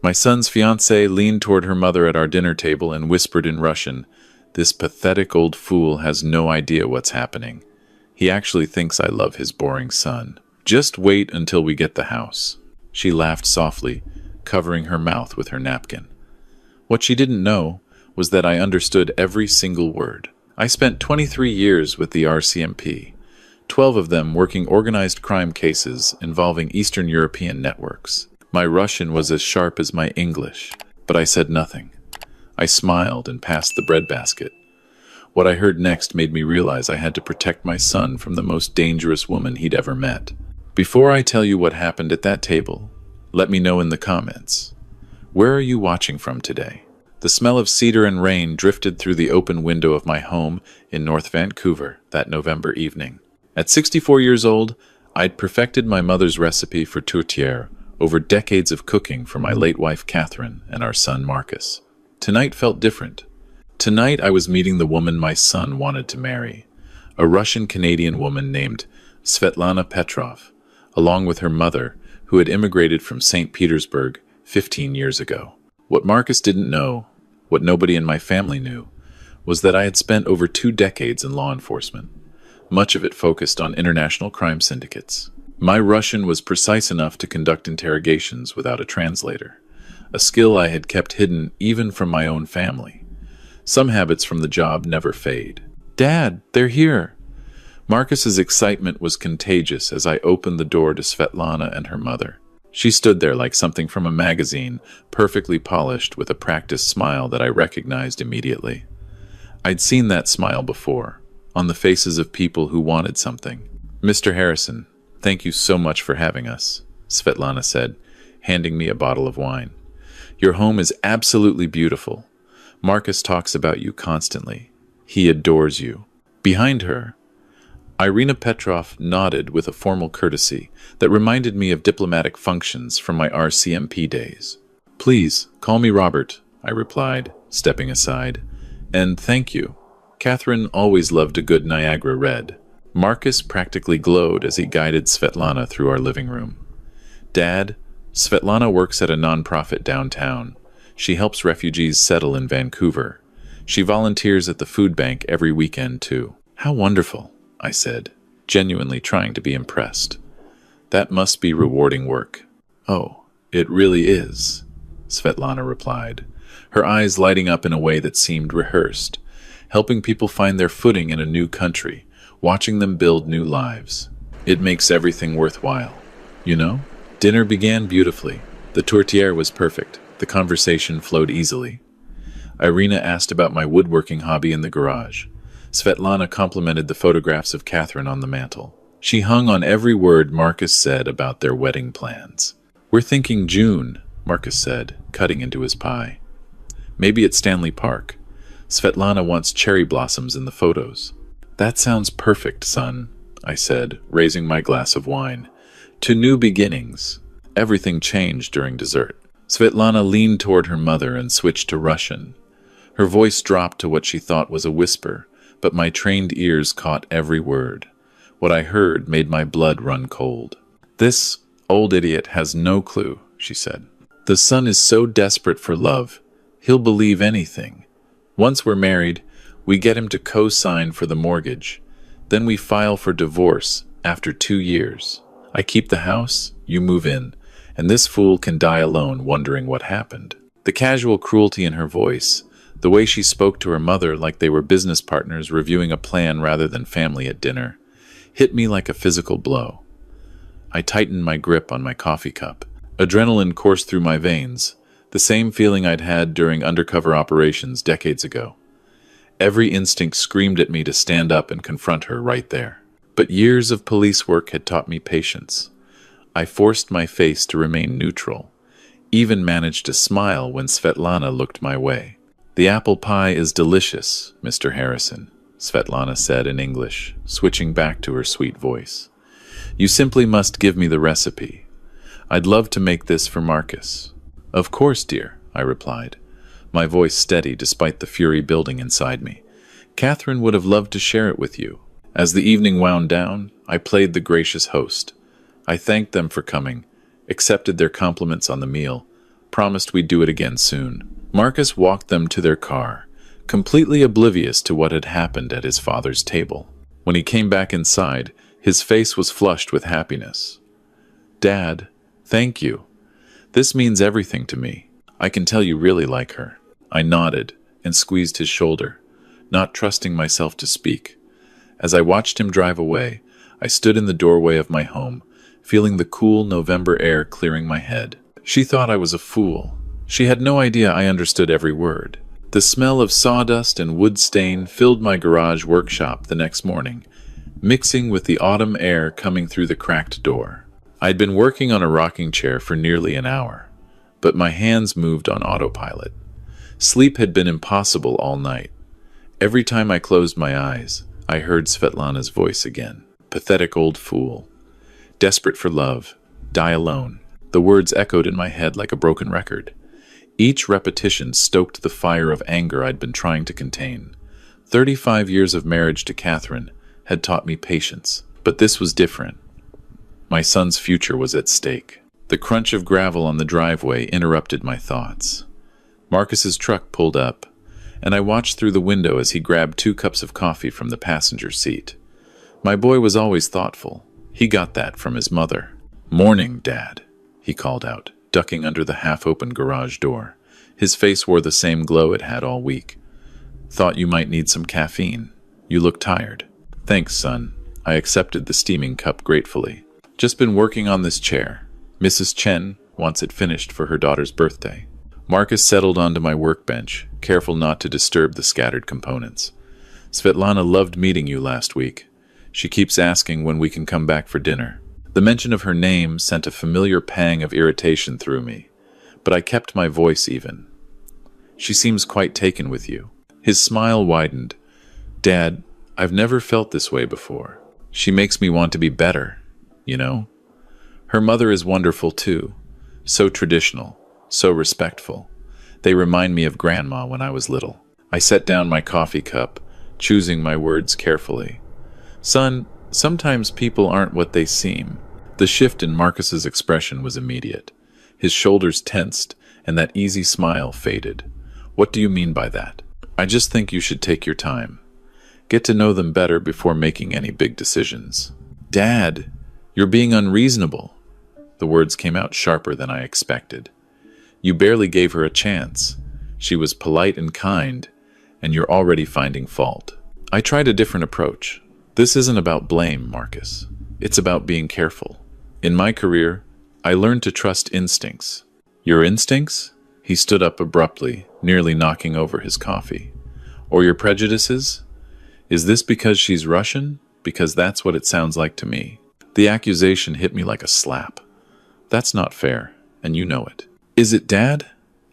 My son's fiancée leaned toward her mother at our dinner table and whispered in Russian, "This pathetic old fool has no idea what's happening. He actually thinks I love his boring son. Just wait until we get the house." She laughed softly, covering her mouth with her napkin. What she didn't know was that I understood every single word. I spent 23 years with the RCMP, 12 of them working organized crime cases involving Eastern European networks. My Russian was as sharp as my English, but I said nothing. I smiled and passed the breadbasket. What I heard next made me realize I had to protect my son from the most dangerous woman he'd ever met. Before I tell you what happened at that table, let me know in the comments. Where are you watching from today? The smell of cedar and rain drifted through the open window of my home in North Vancouver that November evening. At 64 years old, I'd perfected my mother's recipe for tourtière over decades of cooking for my late wife Catherine and our son Marcus. Tonight felt different. Tonight I was meeting the woman my son wanted to marry, a Russian-Canadian woman named Svetlana Petrov, along with her mother, who had immigrated from St. Petersburg 15 years ago. What Marcus didn't know, what nobody in my family knew, was that I had spent over 2 decades in law enforcement, much of it focused on international crime syndicates. My Russian was precise enough to conduct interrogations without a translator, a skill I had kept hidden even from my own family. Some habits from the job never fade. "Dad, they're here!" Marcus's excitement was contagious as I opened the door to Svetlana and her mother. She stood there like something from a magazine, perfectly polished with a practiced smile that I recognized immediately. I'd seen that smile before, on the faces of people who wanted something. "Mr. Harrison, thank you so much for having us," Svetlana said, handing me a bottle of wine. "Your home is absolutely beautiful. Marcus talks about you constantly. He adores you." Behind her, Irina Petrov nodded with a formal courtesy that reminded me of diplomatic functions from my RCMP days. "Please, call me Robert," I replied, stepping aside. "And thank you. Catherine always loved a good Niagara Red." Marcus practically glowed as he guided Svetlana through our living room. "Dad, Svetlana works at a nonprofit downtown. She helps refugees settle in Vancouver. She volunteers at the food bank every weekend, too." "How wonderful," I said, genuinely trying to be impressed. "That must be rewarding work." "Oh, it really is," Svetlana replied, her eyes lighting up in a way that seemed rehearsed, helping people find their footing in a new country, watching them build new lives. It makes everything worthwhile, you know? Dinner began beautifully. The tourtière was perfect. The conversation flowed easily. Irina asked about my woodworking hobby in the garage. Svetlana complimented the photographs of Catherine on the mantel. She hung on every word Marcus said about their wedding plans. "We're thinking June," Marcus said, cutting into his pie. "Maybe at Stanley Park. Svetlana wants cherry blossoms in the photos." "That sounds perfect, son," I said, raising my glass of wine. "To new beginnings." Everything changed during dessert. Svetlana leaned toward her mother and switched to Russian. Her voice dropped to what she thought was a whisper, but my trained ears caught every word. What I heard made my blood run cold. "This old idiot has no clue," she said. "The son is so desperate for love, he'll believe anything. Once we're married, we get him to co-sign for the mortgage. Then we file for divorce after 2 years. I keep the house, you move in, and this fool can die alone wondering what happened." The casual cruelty in her voice, the way she spoke to her mother like they were business partners reviewing a plan rather than family at dinner, hit me like a physical blow. I tightened my grip on my coffee cup. Adrenaline coursed through my veins, the same feeling I'd had during undercover operations decades ago. Every instinct screamed at me to stand up and confront her right there. But years of police work had taught me patience. I forced my face to remain neutral, even managed to smile when Svetlana looked my way. "The apple pie is delicious, Mr. Harrison," Svetlana said in English, switching back to her sweet voice. "You simply must give me the recipe. I'd love to make this for Marcus." "Of course, dear," I replied, my voice steady despite the fury building inside me. "Catherine would have loved to share it with you." As the evening wound down, I played the gracious host. I thanked them for coming, accepted their compliments on the meal, promised we'd do it again soon. Marcus walked them to their car, completely oblivious to what had happened at his father's table. When he came back inside, his face was flushed with happiness. "Dad, thank you. This means everything to me. I can tell you really like her." I nodded and squeezed his shoulder, not trusting myself to speak. As I watched him drive away, I stood in the doorway of my home, feeling the cool November air clearing my head. She thought I was a fool. She had no idea I understood every word. The smell of sawdust and wood stain filled my garage workshop the next morning, mixing with the autumn air coming through the cracked door. I'd been working on a rocking chair for nearly an hour, but my hands moved on autopilot. Sleep had been impossible all night. Every time I closed my eyes, I heard Svetlana's voice again. "Pathetic old fool. Desperate for love. Die alone." The words echoed in my head like a broken record. Each repetition stoked the fire of anger I'd been trying to contain. 35 years of marriage to Catherine had taught me patience, but this was different. My son's future was at stake. The crunch of gravel on the driveway interrupted my thoughts. Marcus's truck pulled up, and I watched through the window as he grabbed 2 cups of coffee from the passenger seat. My boy was always thoughtful. He got that from his mother. "Morning, Dad," he called out, ducking under the half-open garage door. His face wore the same glow it had all week. "Thought you might need some caffeine. You look tired." "Thanks, son." I accepted the steaming cup gratefully. "Just been working on this chair. Mrs. Chen wants it finished for her daughter's birthday." Marcus settled onto my workbench, careful not to disturb the scattered components. "Svetlana loved meeting you last week. She keeps asking when we can come back for dinner." The mention of her name sent a familiar pang of irritation through me, but I kept my voice even. "She seems quite taken with you." His smile widened. "Dad, I've never felt this way before. She makes me want to be better, you know? Her mother is wonderful too. So traditional, so respectful. They remind me of Grandma when I was little." I set down my coffee cup, choosing my words carefully. "Son, sometimes people aren't what they seem." The shift in Marcus's expression was immediate. His shoulders tensed, and that easy smile faded. "What do you mean by that?" "I just think you should take your time. Get to know them better before making any big decisions." "Dad, you're being unreasonable." The words came out sharper than I expected. "You barely gave her a chance. She was polite and kind, and you're already finding fault." I tried a different approach. "This isn't about blame, Marcus. It's about being careful. In my career, I learned to trust instincts." "Your instincts?" He stood up abruptly, nearly knocking over his coffee. "Or your prejudices? Is this because she's Russian? Because that's what it sounds like to me." The accusation hit me like a slap. "That's not fair, and you know it." "Is it, Dad?"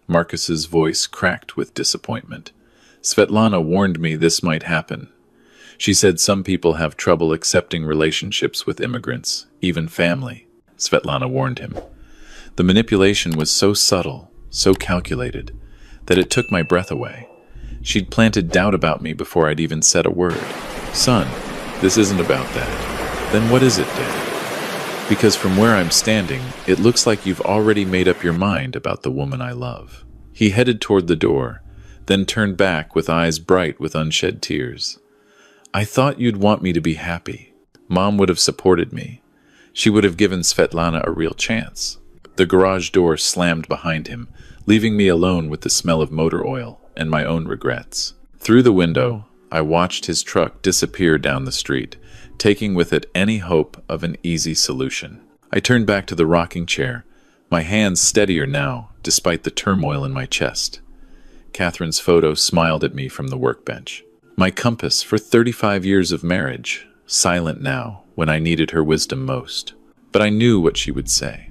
Marcus's voice cracked with disappointment. "Svetlana warned me this might happen. She said some people have trouble accepting relationships with immigrants, even family." Svetlana warned him. The manipulation was so subtle, so calculated, that it took my breath away. She'd planted doubt about me before I'd even said a word. "Son, this isn't about that." "Then what is it, Dad?" "Because from where I'm standing, it looks like you've already made up your mind about the woman I love." He headed toward the door, then turned back with eyes bright with unshed tears. "I thought you'd want me to be happy. Mom would have supported me. She would have given Svetlana a real chance." The garage door slammed behind him, leaving me alone with the smell of motor oil and my own regrets. Through the window, I watched his truck disappear down the street, taking with it any hope of an easy solution. I turned back to the rocking chair, my hands steadier now, despite the turmoil in my chest. Catherine's photo smiled at me from the workbench. My compass for 35 years of marriage, silent now when I needed her wisdom most. But I knew what she would say.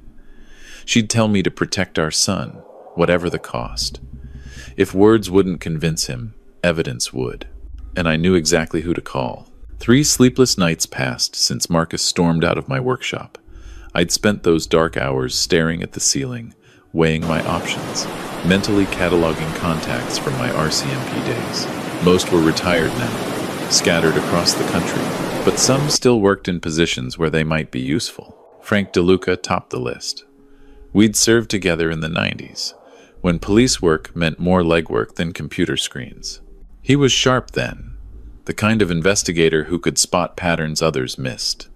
She'd tell me to protect our son, whatever the cost. If words wouldn't convince him, evidence would. And I knew exactly who to call. 3 sleepless nights passed since Marcus stormed out of my workshop. I'd spent those dark hours staring at the ceiling, weighing my options, mentally cataloging contacts from my RCMP days. Most were retired now, scattered across the country, but some still worked in positions where they might be useful. Frank DeLuca topped the list. We'd served together in the 90s, when police work meant more legwork than computer screens. He was sharp then, the kind of investigator who could spot patterns others missed.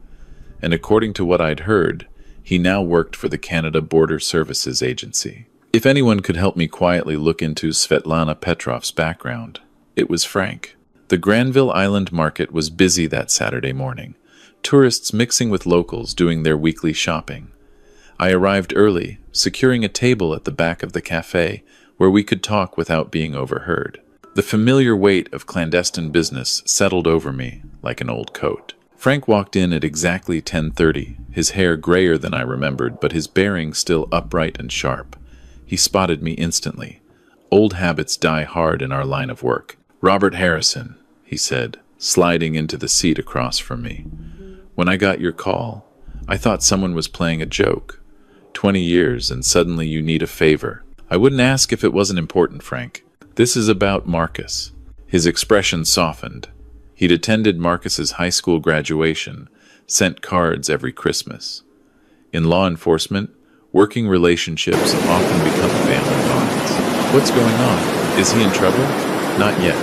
And according to what I'd heard, he now worked for the Canada Border Services Agency. If anyone could help me quietly look into Svetlana Petrov's background, it was Frank. The Granville Island market was busy that Saturday morning, tourists mixing with locals doing their weekly shopping. I arrived early, securing a table at the back of the cafe where we could talk without being overheard. The familiar weight of clandestine business settled over me like an old coat. Frank walked in at exactly 10:30, his hair grayer than I remembered, but his bearing still upright and sharp. He spotted me instantly. Old habits die hard in our line of work. "Robert Harrison," he said, sliding into the seat across from me. "When I got your call, I thought someone was playing a joke. 20 years and suddenly you need a favor." "I wouldn't ask if it wasn't important, Frank. This is about Marcus." His expression softened. He'd attended Marcus's high school graduation, sent cards every Christmas. In law enforcement, working relationships often become family bonds. "What's going on? Is he in trouble?" "Not yet,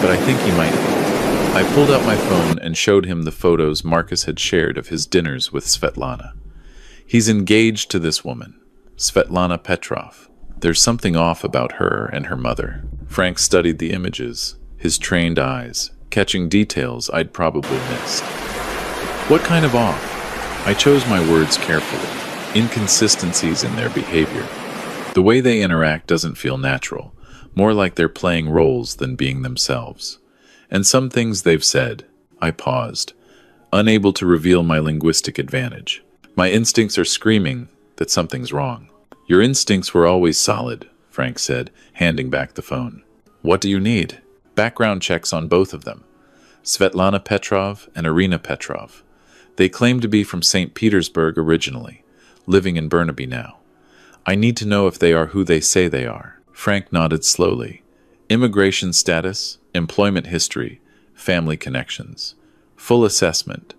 but I think he might be." I pulled out my phone and showed him the photos Marcus had shared of his dinners with Svetlana. "He's engaged to this woman, Svetlana Petrov. There's something off about her and her mother." Frank studied the images, his trained eyes, catching details I'd probably missed. "What kind of off?" I chose my words carefully. Inconsistencies in their behavior. The way they interact doesn't feel natural, more like they're playing roles than being themselves. And some things they've said. I paused, unable to reveal my linguistic advantage. My instincts are screaming that something's wrong. "Your instincts were always solid," Frank said, handing back the phone. "What do you need?" "Background checks on both of them. Svetlana Petrov and Irina Petrov. They claim to be from St. Petersburg originally, living in Burnaby now. I need to know if they are who they say they are." Frank nodded slowly. "Immigration status, employment history, family connections. Full assessment.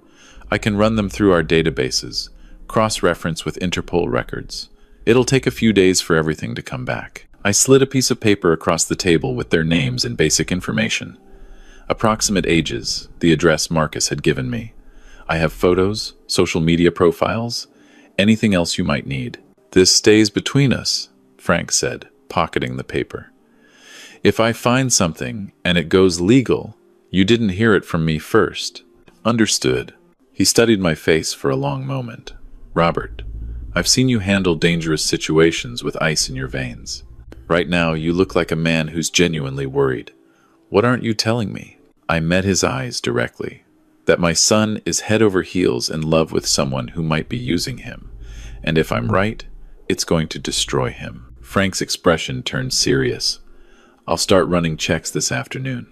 I can run them through our databases, cross-reference with Interpol records. It'll take a few days for everything to come back." I slid a piece of paper across the table with their names and basic information. Approximate ages, the address Marcus had given me. I have photos, social media profiles, anything else you might need. "This stays between us," Frank said, pocketing the paper. "If I find something and it goes legal, you didn't hear it from me first." "Understood." He studied my face for a long moment. "Robert, I've seen you handle dangerous situations with ice in your veins. Right now, you look like a man who's genuinely worried. What aren't you telling me?" I met his eyes directly. "That my son is head over heels in love with someone who might be using him. And if I'm right, it's going to destroy him." Frank's expression turned serious. "I'll start running checks this afternoon.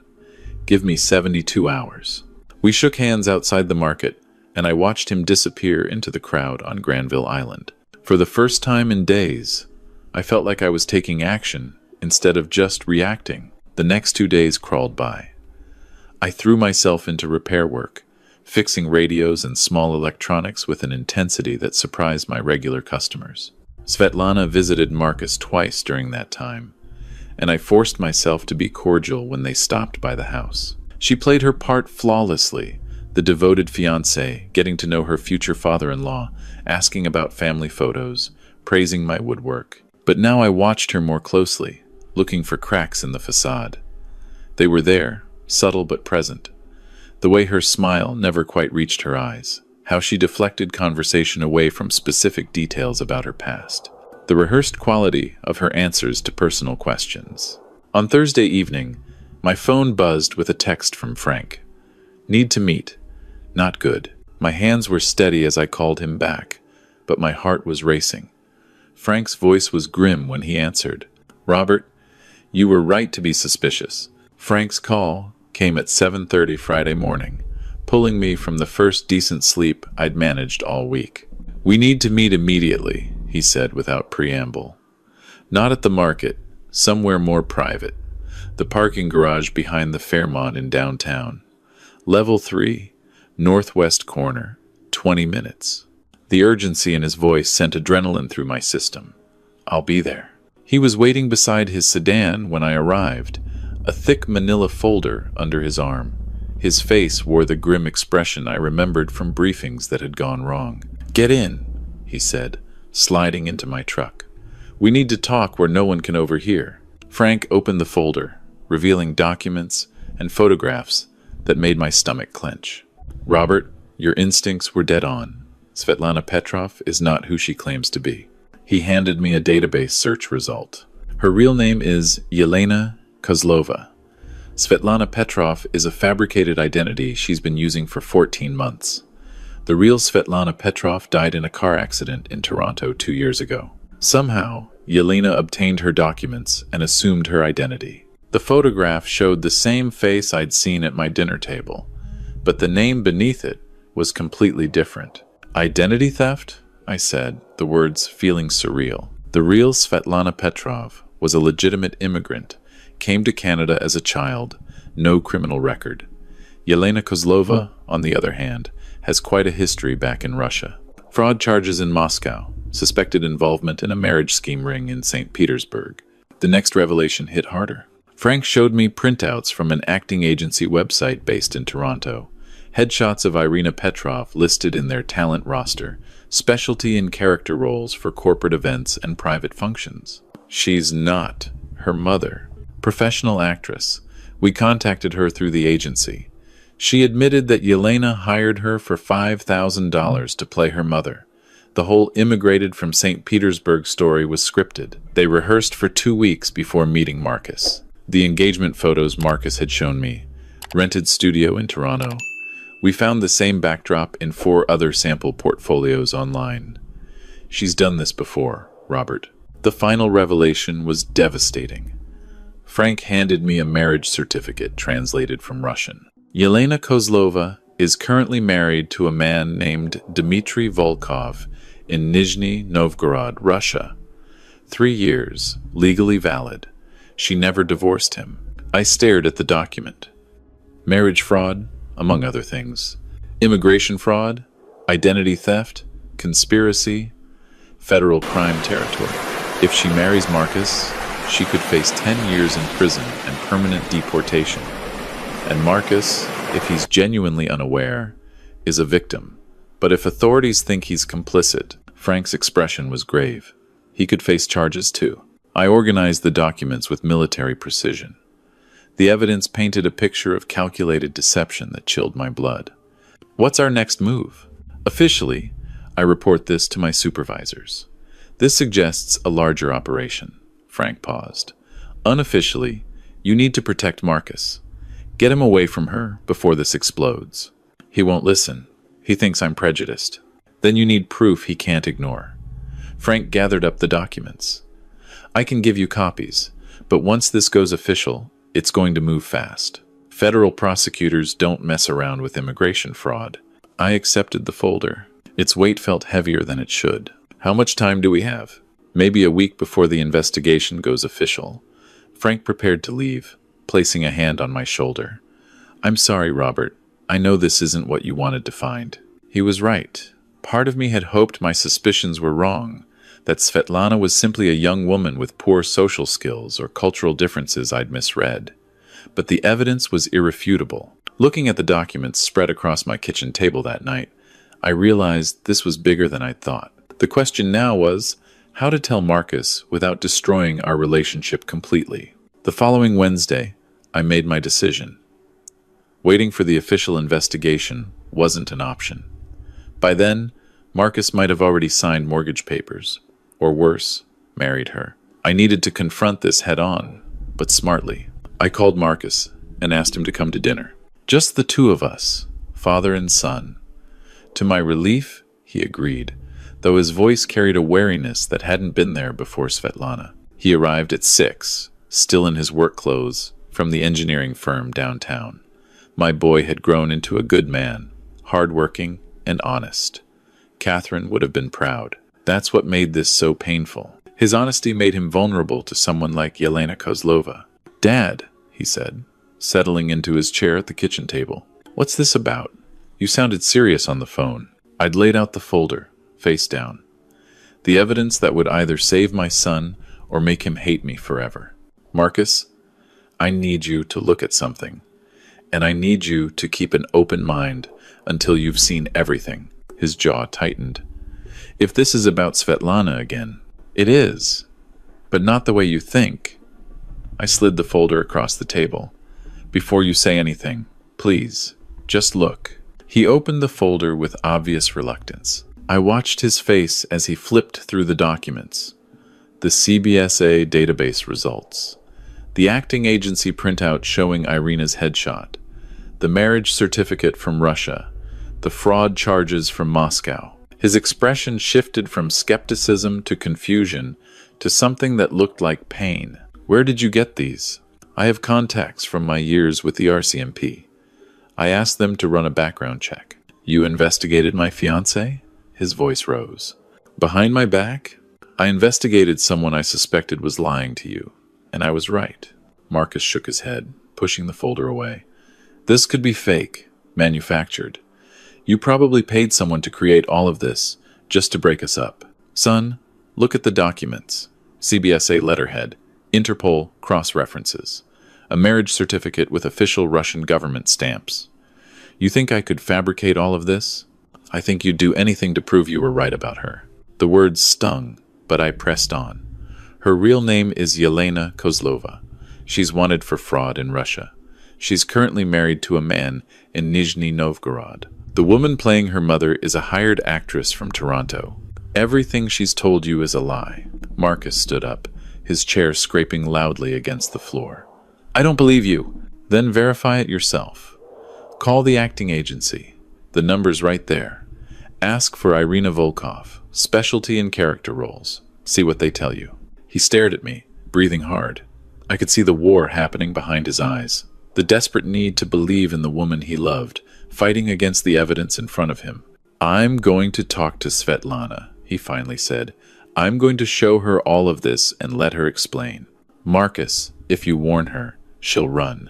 Give me 72 hours. We shook hands outside the market, and I watched him disappear into the crowd on Granville Island. For the first time in days, I felt like I was taking action instead of just reacting. The next 2 days crawled by. I threw myself into repair work, fixing radios and small electronics with an intensity that surprised my regular customers. Svetlana visited Marcus twice during that time, and I forced myself to be cordial when they stopped by the house. She played her part flawlessly, the devoted fiancée, getting to know her future father-in-law, asking about family photos, praising my woodwork. But now I watched her more closely, looking for cracks in the facade. They were there, subtle but present. The way her smile never quite reached her eyes, how she deflected conversation away from specific details about her past, the rehearsed quality of her answers to personal questions. On Thursday evening, my phone buzzed with a text from Frank. "Need to meet." Not good. My hands were steady as I called him back, but my heart was racing. Frank's voice was grim when he answered. "Robert, you were right to be suspicious." Frank's call came at 7:30 Friday morning, pulling me from the first decent sleep I'd managed all week. "We need to meet immediately," he said without preamble. "Not at the market, somewhere more private. The parking garage behind the Fairmont in downtown. Level 3, northwest corner, 20 minutes. The urgency in his voice sent adrenaline through my system. "I'll be there." He was waiting beside his sedan when I arrived, a thick manila folder under his arm. His face wore the grim expression I remembered from briefings that had gone wrong. "Get in," he said, sliding into my truck. "We need to talk where no one can overhear." Frank opened the folder, revealing documents and photographs that made my stomach clench. "Robert, your instincts were dead on. Svetlana Petrov is not who she claims to be." He handed me a database search result. Her real name is Yelena Kozlova. Svetlana Petrov is a fabricated identity she's been using for 14 months. The real Svetlana Petrov died in a car accident in Toronto 2 years ago. Somehow, Yelena obtained her documents and assumed her identity. The photograph showed the same face I'd seen at my dinner table, but the name beneath it was completely different. "Identity theft?" I said, the words feeling surreal. The real Svetlana Petrov was a legitimate immigrant, came to Canada as a child, no criminal record. Yelena Kozlova, on the other hand, has quite a history back in Russia. Fraud charges in Moscow, suspected involvement in a marriage scheme ring in St. Petersburg. The next revelation hit harder. Frank showed me printouts from an acting agency website based in Toronto. Headshots of Irina Petrov listed in their talent roster, specialty in character roles for corporate events and private functions. She's not her mother. Professional actress. We contacted her through the agency. She admitted that Yelena hired her for $5,000 to play her mother. The whole immigrated from St. Petersburg story was scripted. They rehearsed for 2 weeks before meeting Marcus. The engagement photos Marcus had shown me. Rented studio in Toronto. We found the same backdrop in 4 other sample portfolios online. She's done this before, Robert. The final revelation was devastating. Frank handed me a marriage certificate translated from Russian. Yelena Kozlova is currently married to a man named Dmitry Volkov in Nizhny Novgorod, Russia. 3 years, legally valid. She never divorced him. I stared at the document. Marriage fraud, among other things. Immigration fraud, identity theft, conspiracy, federal crime territory. If she marries Marcus, she could face 10 years in prison and permanent deportation. And Marcus, if he's genuinely unaware, is a victim. But if authorities think he's complicit, Frank's expression was grave. He could face charges too. I organized the documents with military precision. The evidence painted a picture of calculated deception that chilled my blood. What's our next move? Officially, I report this to my supervisors. This suggests a larger operation. Frank paused. Unofficially, you need to protect Marcus. Get him away from her before this explodes. He won't listen. He thinks I'm prejudiced. Then you need proof he can't ignore. Frank gathered up the documents. I can give you copies, but once this goes official, it's going to move fast. Federal prosecutors don't mess around with immigration fraud. I accepted the folder. Its weight felt heavier than it should. How much time do we have? Maybe a week before the investigation goes official. Frank prepared to leave, placing a hand on my shoulder. I'm sorry, Robert. I know this isn't what you wanted to find. He was right. Part of me had hoped my suspicions were wrong, that Svetlana was simply a young woman with poor social skills or cultural differences I'd misread. But the evidence was irrefutable. Looking at the documents spread across my kitchen table that night, I realized this was bigger than I'd thought. The question now was how to tell Marcus without destroying our relationship completely. The following Wednesday, I made my decision. Waiting for the official investigation wasn't an option. By then, Marcus might have already signed mortgage papers, or worse, married her. I needed to confront this head-on, but smartly. I called Marcus and asked him to come to dinner. Just the 2 of us, father and son. To my relief, he agreed, though his voice carried a wariness that hadn't been there before Svetlana. He arrived at 6, still in his work clothes, from the engineering firm downtown. My boy had grown into a good man, hardworking and honest. Catherine would have been proud. That's what made this so painful. His honesty made him vulnerable to someone like Yelena Kozlova. "Dad," he said, settling into his chair at the kitchen table. "What's this about? You sounded serious on the phone." I'd laid out the folder, face down. The evidence that would either save my son or make him hate me forever. Marcus, I need you to look at something, and I need you to keep an open mind until you've seen everything. His jaw tightened. If this is about Svetlana again, it is, but not the way you think. I slid the folder across the table. Before you say anything, please, just look. He opened the folder with obvious reluctance. I watched his face as he flipped through the documents. The CBSA database results. The acting agency printout showing Irina's headshot. The marriage certificate from Russia. The fraud charges from Moscow. His expression shifted from skepticism to confusion to something that looked like pain. Where did you get these? I have contacts from my years with the RCMP. I asked them to run a background check. You investigated my fiancé? His voice rose. Behind my back? I investigated someone I suspected was lying to you, and I was right. Marcus shook his head, pushing the folder away. This could be fake, manufactured. You probably paid someone to create all of this, just to break us up. Son, look at the documents. CBSA letterhead, Interpol cross-references, a marriage certificate with official Russian government stamps. You think I could fabricate all of this? I think you'd do anything to prove you were right about her. The words stung, but I pressed on. Her real name is Yelena Kozlova. She's wanted for fraud in Russia. She's currently married to a man in Nizhny Novgorod. The woman playing her mother is a hired actress from Toronto. Everything she's told you is a lie. Marcus stood up, his chair scraping loudly against the floor. I don't believe you. Then verify it yourself. Call the acting agency. The number's right there. Ask for Irina Volkov, specialty in character roles. See what they tell you. He stared at me, breathing hard. I could see the war happening behind his eyes. The desperate need to believe in the woman he loved, fighting against the evidence in front of him. I'm going to talk to Svetlana, he finally said. I'm going to show her all of this and let her explain. Marcus, if you warn her, she'll run.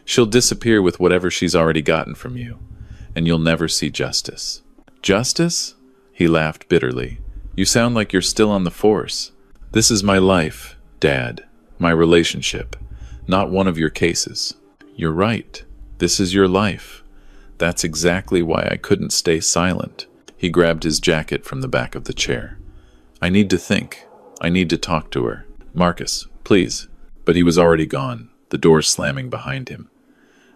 She'll disappear with whatever she's already gotten from you, and you'll never see justice. Justice? He laughed bitterly. You sound like you're still on the force. This is my life, Dad, my relationship, not one of your cases. You're right. This is your life. That's exactly why I couldn't stay silent. He grabbed his jacket from the back of the chair. I need to think. I need to talk to her. Marcus, please. But he was already gone, the door slamming behind him.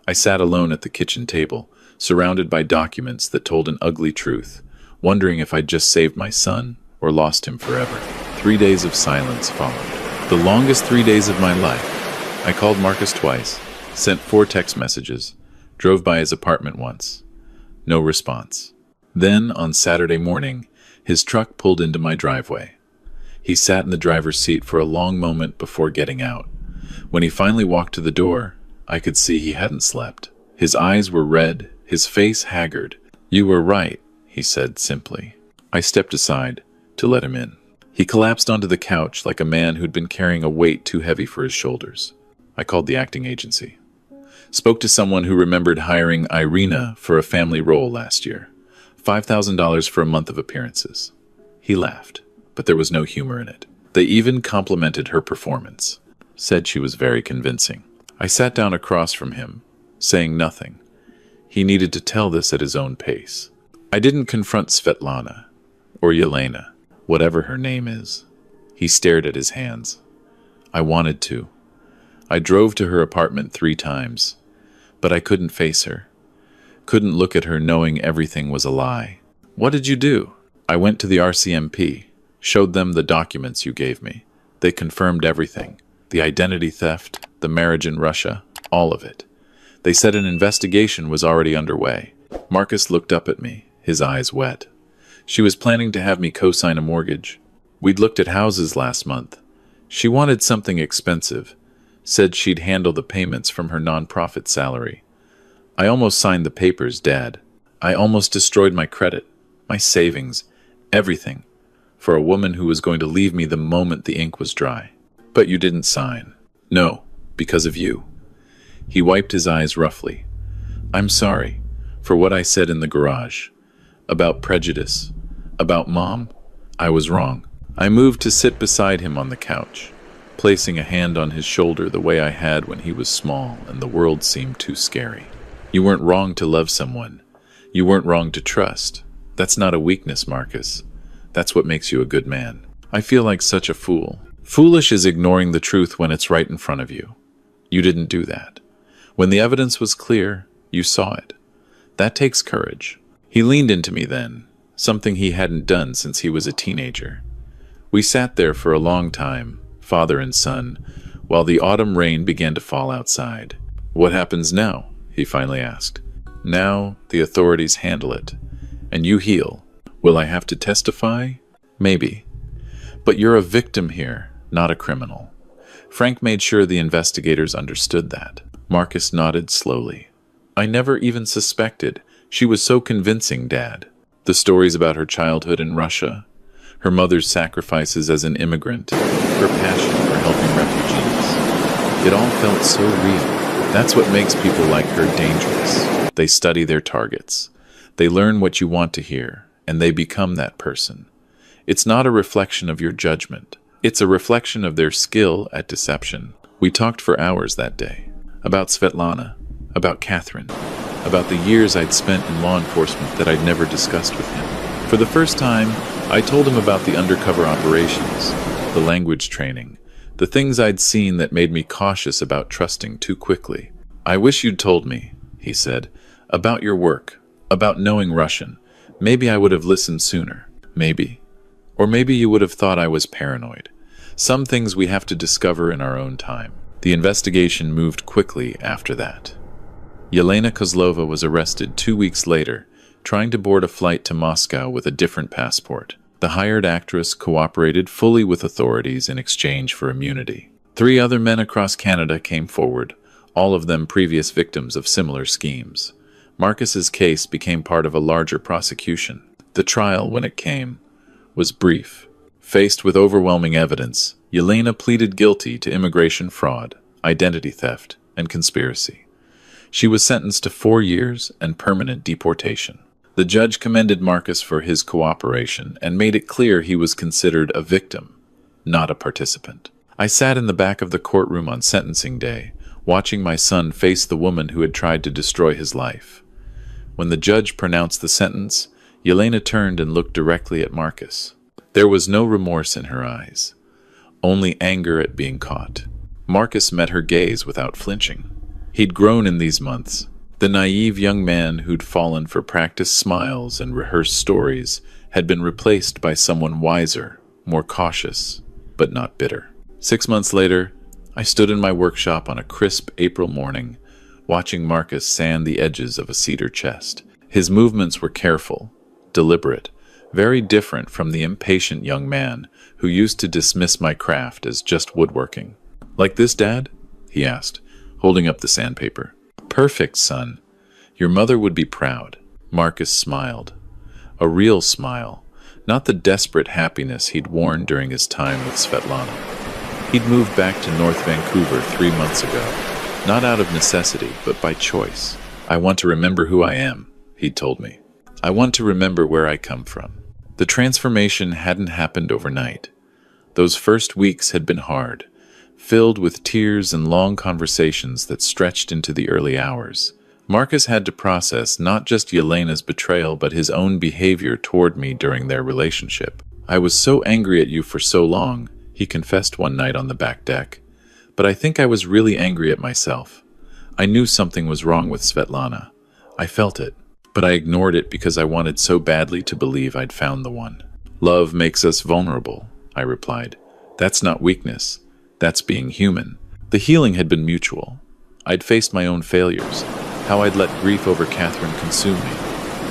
I sat alone at the kitchen table, surrounded by documents that told an ugly truth, wondering if I'd just saved my son or lost him forever. 3 days of silence followed. The longest 3 days of my life. I called Marcus twice, sent 4 text messages, drove by his apartment once. No response. Then, on Saturday morning, his truck pulled into my driveway. He sat in the driver's seat for a long moment before getting out. When he finally walked to the door, I could see he hadn't slept. His eyes were red, his face haggard. You were right, he said simply. I stepped aside to let him in. He collapsed onto the couch like a man who'd been carrying a weight too heavy for his shoulders. I called the acting agency. Spoke to someone who remembered hiring Irina for a family role last year. $5,000 for a month of appearances. He laughed, but there was no humor in it. They even complimented her performance. Said she was very convincing. I sat down across from him, saying nothing. He needed to tell this at his own pace. I didn't confront Svetlana, or Yelena, whatever her name is. He stared at his hands. I wanted to. I drove to her apartment 3 times, but I couldn't face her. Couldn't look at her knowing everything was a lie. What did you do? I went to the RCMP, showed them the documents you gave me. They confirmed everything. The identity theft, the marriage in Russia, all of it. They said an investigation was already underway. Marcus looked up at me, his eyes wet. She was planning to have me co-sign a mortgage. We'd looked at houses last month. She wanted something expensive. Said she'd handle the payments from her nonprofit salary. I almost signed the papers, Dad. I almost destroyed my credit, my savings, everything, for a woman who was going to leave me the moment the ink was dry. But you didn't sign. No, because of you. He wiped his eyes roughly. I'm sorry for what I said in the garage. About prejudice. About Mom. I was wrong. I moved to sit beside him on the couch, placing a hand on his shoulder the way I had when he was small and the world seemed too scary. You weren't wrong to love someone. You weren't wrong to trust. That's not a weakness, Marcus. That's what makes you a good man. I feel like such a fool. Foolish is ignoring the truth when it's right in front of you. You didn't do that. When the evidence was clear, you saw it. That takes courage. He leaned into me then, something he hadn't done since he was a teenager. We sat there for a long time, father and son, while the autumn rain began to fall outside. What happens now? He finally asked. Now the authorities handle it, and you heal. Will I have to testify? Maybe. But you're a victim here, not a criminal. Frank made sure the investigators understood that. Marcus nodded slowly. I never even suspected. She was so convincing, Dad. The stories about her childhood in Russia, her mother's sacrifices as an immigrant, her passion for helping refugees. It all felt so real. That's what makes people like her dangerous. They study their targets. They learn what you want to hear, and they become that person. It's not a reflection of your judgment. It's a reflection of their skill at deception. We talked for hours that day. About Svetlana, about Catherine, about the years I'd spent in law enforcement that I'd never discussed with him. For the first time, I told him about the undercover operations, the language training, the things I'd seen that made me cautious about trusting too quickly. I wish you'd told me, he said, about your work, about knowing Russian. Maybe I would have listened sooner. Maybe. Or maybe you would have thought I was paranoid. Some things we have to discover in our own time. The investigation moved quickly after that. Yelena Kozlova was arrested 2 weeks later, trying to board a flight to Moscow with a different passport. The hired actress cooperated fully with authorities in exchange for immunity. 3 other men across Canada came forward, all of them previous victims of similar schemes. Marcus's case became part of a larger prosecution. The trial, when it came, was brief. Faced with overwhelming evidence, Yelena pleaded guilty to immigration fraud, identity theft, and conspiracy. She was sentenced to 4 years and permanent deportation. The judge commended Marcus for his cooperation and made it clear he was considered a victim, not a participant. I sat in the back of the courtroom on sentencing day, watching my son face the woman who had tried to destroy his life. When the judge pronounced the sentence, Yelena turned and looked directly at Marcus. There was no remorse in her eyes, only anger at being caught. Marcus met her gaze without flinching. He'd grown in these months. The naive young man who'd fallen for practiced smiles and rehearsed stories had been replaced by someone wiser, more cautious, but not bitter. 6 months later, I stood in my workshop on a crisp April morning, watching Marcus sand the edges of a cedar chest. His movements were careful, deliberate, very different from the impatient young man who used to dismiss my craft as just woodworking. Like this, Dad? He asked, holding up the sandpaper. Perfect, son. Your mother would be proud. Marcus smiled. A real smile, not the desperate happiness he'd worn during his time with Svetlana. He'd moved back to North Vancouver 3 months ago, not out of necessity, but by choice. I want to remember who I am, he'd told me. I want to remember where I come from. The transformation hadn't happened overnight. Those first weeks had been hard, filled with tears and long conversations that stretched into the early hours. Marcus had to process not just Yelena's betrayal, but his own behavior toward me during their relationship. I was so angry at you for so long, he confessed one night on the back deck. But I think I was really angry at myself. I knew something was wrong with Svetlana. I felt it, but I ignored it because I wanted so badly to believe I'd found the one. Love makes us vulnerable, I replied. That's not weakness. That's being human. The healing had been mutual. I'd faced my own failures, how I'd let grief over Catherine consume me,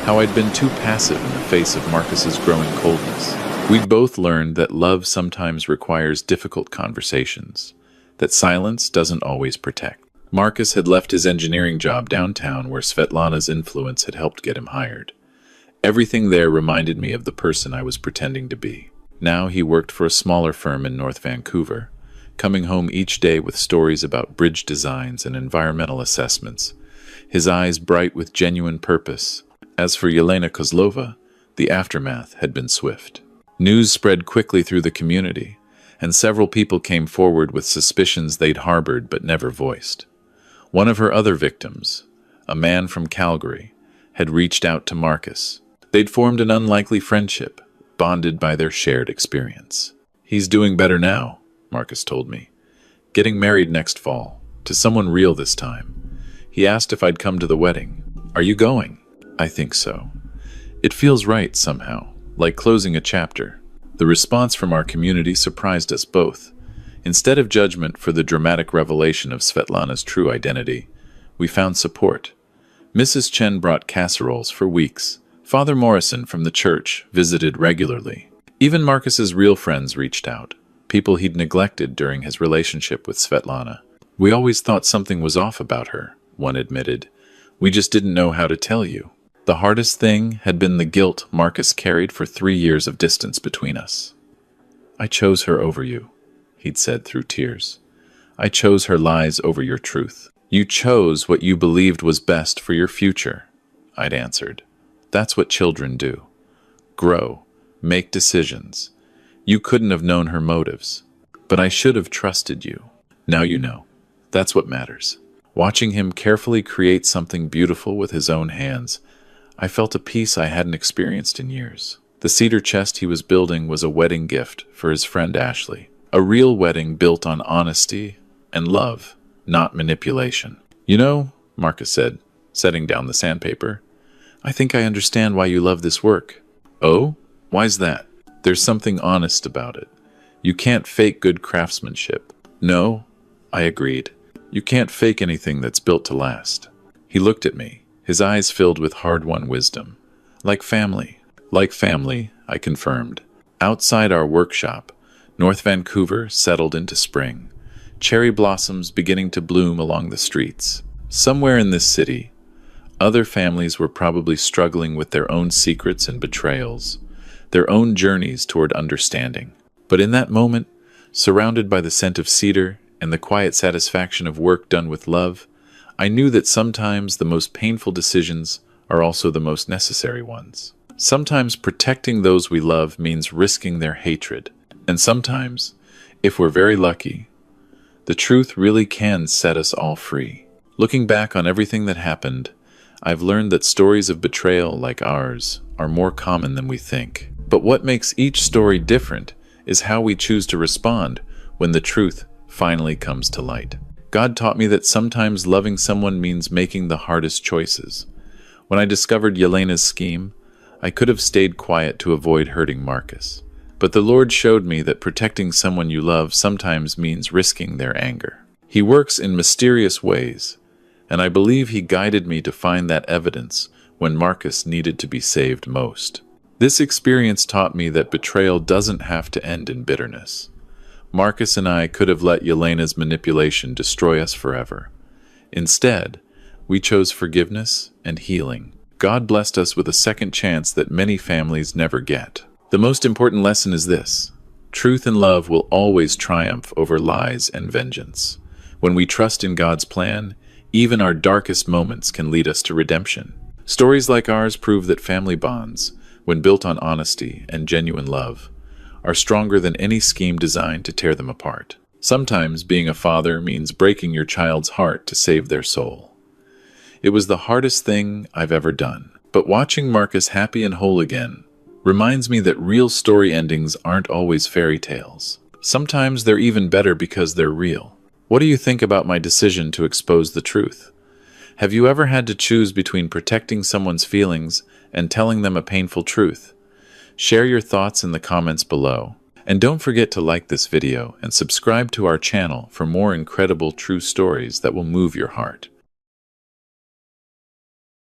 how I'd been too passive in the face of Marcus's growing coldness. We'd both learned that love sometimes requires difficult conversations, that silence doesn't always protect. Marcus had left his engineering job downtown where Svetlana's influence had helped get him hired. Everything there reminded me of the person I was pretending to be. Now he worked for a smaller firm in North Vancouver, coming home each day with stories about bridge designs and environmental assessments, his eyes bright with genuine purpose. As for Yelena Kozlova, the aftermath had been swift. News spread quickly through the community, and several people came forward with suspicions they'd harbored but never voiced. One of her other victims, a man from Calgary, had reached out to Marcus. They'd formed an unlikely friendship, bonded by their shared experience. "He's doing better now," Marcus told me. "Getting married next fall, to someone real this time. He asked if I'd come to the wedding. Are you going?" "I think so. It feels right somehow, like closing a chapter." The response from our community surprised us both. Instead of judgment for the dramatic revelation of Svetlana's true identity, we found support. Mrs. Chen brought casseroles for weeks. Father Morrison from the church visited regularly. Even Marcus's real friends reached out, people he'd neglected during his relationship with Svetlana. "We always thought something was off about her," one admitted. "We just didn't know how to tell you." The hardest thing had been the guilt Marcus carried for 3 years of distance between us. "I chose her over you," he'd said through tears. "I chose her lies over your truth." "You chose what you believed was best for your future," I'd answered. "That's what children do. Grow, make decisions. You couldn't have known her motives, but I should have trusted you. Now you know. That's what matters." Watching him carefully create something beautiful with his own hands, I felt a peace I hadn't experienced in years. The cedar chest he was building was a wedding gift for his friend Ashley. A real wedding built on honesty and love, not manipulation. "You know," Marcus said, setting down the sandpaper, "I think I understand why you love this work." "Oh? Why's that?" "There's something honest about it. You can't fake good craftsmanship." "No," I agreed. "You can't fake anything that's built to last." He looked at me, his eyes filled with hard-won wisdom. "Like family." "Like family," I confirmed. Outside our workshop, North Vancouver settled into spring. Cherry blossoms beginning to bloom along the streets. Somewhere in this city, other families were probably struggling with their own secrets and betrayals, their own journeys toward understanding. But in that moment, surrounded by the scent of cedar and the quiet satisfaction of work done with love, I knew that sometimes the most painful decisions are also the most necessary ones. Sometimes protecting those we love means risking their hatred. And sometimes, if we're very lucky, the truth really can set us all free. Looking back on everything that happened, I've learned that stories of betrayal like ours are more common than we think. But what makes each story different is how we choose to respond when the truth finally comes to light. God taught me that sometimes loving someone means making the hardest choices. When I discovered Yelena's scheme, I could have stayed quiet to avoid hurting Marcus. But the Lord showed me that protecting someone you love sometimes means risking their anger. He works in mysterious ways, and I believe He guided me to find that evidence when Marcus needed to be saved most. This experience taught me that betrayal doesn't have to end in bitterness. Marcus and I could have let Yelena's manipulation destroy us forever. Instead, we chose forgiveness and healing. God blessed us with a second chance that many families never get. The most important lesson is this: truth and love will always triumph over lies and vengeance. When we trust in God's plan, even our darkest moments can lead us to redemption. Stories like ours prove that family bonds, when built on honesty and genuine love, are stronger than any scheme designed to tear them apart. Sometimes being a father means breaking your child's heart to save their soul. It was the hardest thing I've ever done, but watching Marcus happy and whole again reminds me that real story endings aren't always fairy tales. Sometimes they're even better because they're real. What do you think about my decision to expose the truth? Have you ever had to choose between protecting someone's feelings and telling them a painful truth? Share your thoughts in the comments below. And don't forget to like this video and subscribe to our channel for more incredible true stories that will move your heart.